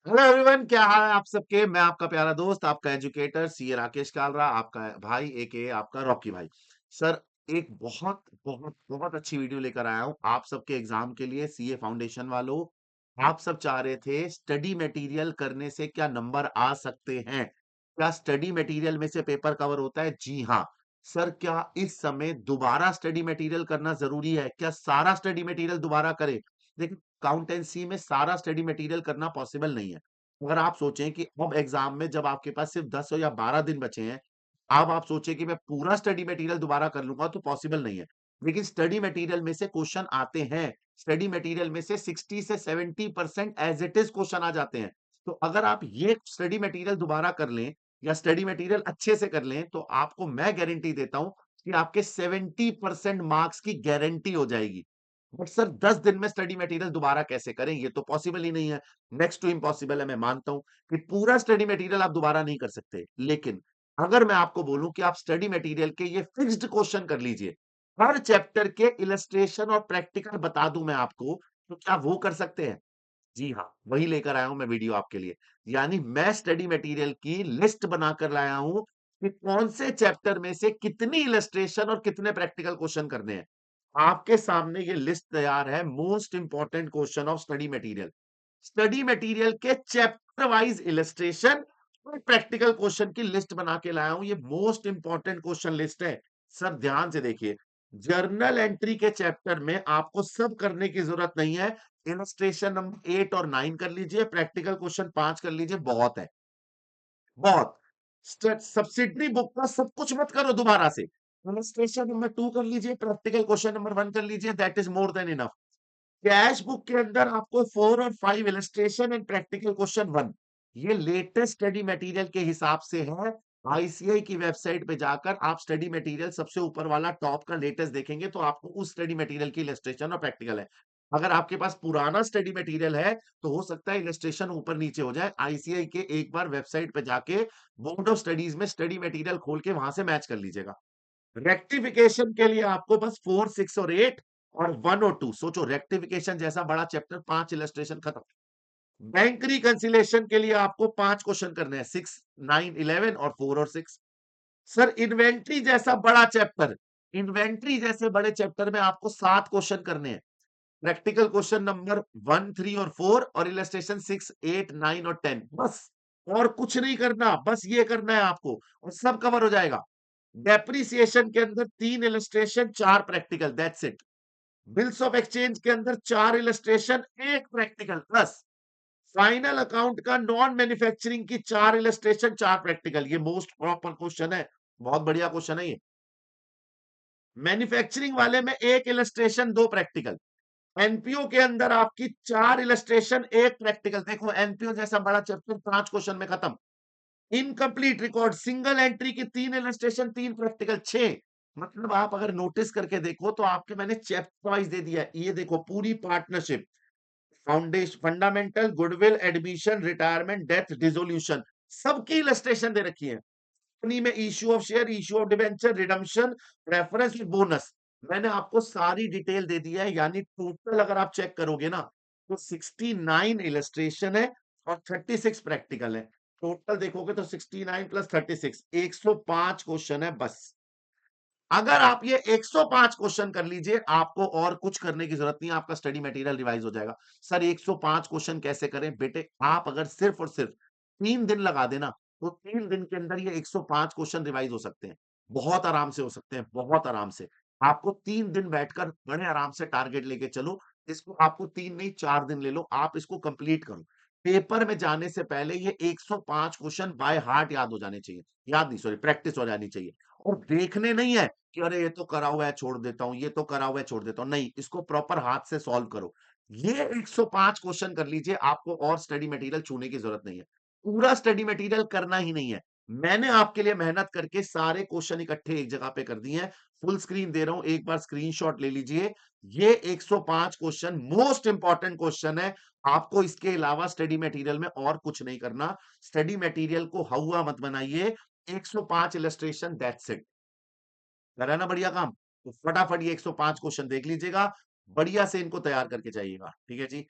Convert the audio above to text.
Hello everyone, क्या हाल है आप सबके। मैं आपका प्यारा दोस्त, आपका एजुकेटर सीए राकेश कालरा, आपका भाई एके आपका रॉकी भाई। सर, एक बहुत बहुत बहुत अच्छी वीडियो लेकर आया हूं आप सबके एग्जाम के लिए। सीए फाउंडेशन वालों, आप सब चाह रहे थे स्टडी मटेरियल करने से क्या नंबर आ सकते हैं, क्या स्टडी मटेरियल में से पेपर कवर होता है। जी हाँ सर, क्या इस समय दोबारा स्टडी मटेरियल करना जरूरी है, क्या सारा स्टडी मटेरियल दोबारा करें। देखिए, अकाउंटेंसी में सारा स्टडी मटेरियल करना पॉसिबल नहीं है। अगर आप सोचें कि अब एग्जाम में जब आपके पास सिर्फ 10 या 12 दिन बचे हैं, अब आप सोचें कि मैं पूरा स्टडी मटेरियल दोबारा कर लूंगा, तो पॉसिबल नहीं है। लेकिन स्टडी मटेरियल में से क्वेश्चन आते हैं, स्टडी मटेरियल में से 60 से 70% एज इट इज क्वेश्चन आ जाते हैं। तो अगर आप ये स्टडी मटेरियल दोबारा कर लें या स्टडी मटेरियल अच्छे से कर लें, तो आपको मैं गारंटी देता हूं कि आपके 70% मार्क्स की गारंटी हो जाएगी। बट सर, 10 दिन में स्टडी मटेरियल दोबारा कैसे करें, ये तो पॉसिबल ही नहीं है। नेक्स्ट टू इम्पॉसिबल है। मैं मानता हूं कि पूरा स्टडी मटेरियल आप दोबारा नहीं कर सकते, लेकिन अगर मैं आपको बोलूं कि आप स्टडी मटेरियल के ये फिक्स्ड क्वेश्चन कर लीजिए, हर चैप्टर के इलस्ट्रेशन और प्रैक्टिकल बता दूं मैं आपको, तो क्या वो कर सकते हैं। जी हाँ, वही लेकर आया हूं मैं वीडियो आपके लिए। यानी मैं स्टडी मटेरियल की लिस्ट बनाकर लाया हूं कि कौन से चैप्टर में से कितनी इलस्ट्रेशन और कितने प्रैक्टिकल क्वेश्चन करने हैं। आपके सामने ये लिस्ट तैयार है, most important question of study material. Study material के चैप्टर वाइज इलस्ट्रेशन और प्रैक्टिकल क्वेश्चन की लिस्ट बना के लाया हूं। ये मोस्ट इंपॉर्टेंट क्वेश्चन लिस्ट है। सर, ध्यान से देखिए, जर्नल एंट्री के चैप्टर में आपको सब करने की जरूरत नहीं है। इलस्ट्रेशन नंबर 8 और 9 कर लीजिए, प्रैक्टिकल क्वेश्चन 5 कर लीजिए, बहुत है, बहुत। सब्सिडरी बुक का सब कुछ मत करो दोबारा से। इलस्ट्रेशन नंबर 2 कर लीजिए, प्रैक्टिकल क्वेश्चन नंबर 1 कर लीजिए, that is more than enough. Cash book के अंदर आपको 4 और 5 इलस्ट्रेशन एंड प्रैक्टिकल क्वेश्चन 1, ये लेटेस्ट स्टडी मटेरियल के हिसाब से है। आईसीआई की वेबसाइट पे जाकर आप स्टडी मटेरियल सबसे ऊपर वाला टॉप का लेटेस्ट देखेंगे, तो आपको उस स्टडी मटेरियल की इलस्ट्रेशन और प्रैक्टिकल है। अगर आपके पास पुराना स्टडी मटेरियल है, तो हो सकता है इलस्ट्रेशन ऊपर नीचे हो जाए। आईसीआई के एक बार वेबसाइट पे जाके बोर्ड ऑफ स्टडीज में स्टडी मटेरियल खोल के वहां से मैच कर लीजिएगा। रेक्टिफिकेशन के लिए आपको बस 4, 6 और 8 और 1 और 2। सोचो, रेक्टिफिकेशन जैसा बड़ा चैप्टर, 5 इलस्ट्रेशन खत्म। बैंक रिकंसिलेशन के लिए आपको 5 क्वेश्चन करने हैं, 6, 9, 11 और 4 और 6। सर, इन्वेंट्री जैसा बड़ा चैप्टर, इन्वेंट्री जैसे बड़े चैप्टर में आपको 7 क्वेश्चन करने हैं। प्रैक्टिकल क्वेश्चन नंबर 1, 3 और 4 और इलस्ट्रेशन 6, 8, 9 और 10, बस। और कुछ नहीं करना, बस ये करना है आपको और सब कवर हो जाएगा। डेप्रिसिएशन के अंदर 3 illustration 4 practical, that's it. Bills of exchange के अंदर 4 इलस्ट्रेशन 1 प्रैक्टिकल, बस। फाइनल अकाउंट का नॉन मैन्युफैक्चरिंग की 4 इलस्ट्रेशन 4 प्रैक्टिकल, ये मोस्ट प्रॉपर क्वेश्चन है, बहुत बढ़िया क्वेश्चन है ये। मैन्युफैक्चरिंग वाले में 1 इलस्ट्रेशन 2 प्रैक्टिकल। एनपीओ के अंदर आपकी 4 इलस्ट्रेशन 1 प्रैक्टिकल। देखो, एनपीओ जैसा बड़ा चैप्टर 5 क्वेश्चन में खत्म। इनकम्प्लीट रिकॉर्ड, सिंगल एंट्री की 3 इलस्ट्रेशन 3 प्रैक्टिकल 6। मतलब आप अगर नोटिस करके देखो, तो आपके मैंने चैप्टर वाइज दे दिया है। ये देखो, पूरी partnership, foundation, fundamental, goodwill, admission, retirement, death, dissolution, सबकी इलस्ट्रेशन दे रखी है। कंपनी में issue of share, issue of debenture, redemption, preference, bonus, मैंने आपको सारी डिटेल दे दी है। यानी टोटल अगर आप चेक करोगे ना, तो 69 इलस्ट्रेशन है और 36 प्रैक्टिकल है। टोटल देखोगे तो 69 प्लस 36, 105 क्वेश्चन है, बस। अगर आप ये 105 क्वेश्चन कर लीजिए, आपको और कुछ करने की जरूरत नहीं है, आपका स्टडी मटेरियल रिवाइज हो जाएगा। सर, 105 क्वेश्चन कैसे करें बेटे, आप अगर सिर्फ और सिर्फ 3 दिन लगा देना, तो 3 दिन के अंदर ये 105 क्वेश्चन रिवाइज हो सकते हैं। बहुत आराम से हो सकते हैं, बहुत आराम से। आपको 3 दिन बैठकर बड़े आराम से टारगेट लेके चलो। इसको आपको 3 नहीं 4 दिन ले लो, आप इसको कंप्लीट करो। पेपर में जाने से पहले ये 105 क्वेश्चन बाय हार्ट याद हो जाने चाहिए। याद नहीं, सॉरी, प्रैक्टिस हो जानी चाहिए। और देखने नहीं है कि अरे ये तो करा हुआ है छोड़ देता हूँ, ये तो करा हुआ है छोड़ देता हूँ, नहीं, इसको प्रॉपर हाथ से सॉल्व करो। ये 105 क्वेश्चन कर लीजिए, आपको और स्टडी मटेरियल छूने की जरूरत नहीं है। पूरा स्टडी मटेरियल करना ही नहीं है। मैंने आपके लिए मेहनत करके सारे क्वेश्चन इकट्ठे एक जगह पे कर दिए हैं। फुल स्क्रीन दे रहा हूं, एक बार स्क्रीनशॉट ले लीजिए। ये 105 क्वेश्चन मोस्ट इंपॉर्टेंट क्वेश्चन है। आपको इसके अलावा स्टडी मटेरियल में और कुछ नहीं करना। स्टडी मटेरियल को हवा मत बनाइए। 105 इलस्ट्रेशन, दैट्स इट। करा ना बढ़िया काम। तो फटाफट ये 105 क्वेश्चन देख लीजिएगा, बढ़िया से इनको तैयार करके जाइएगा। ठीक है जी।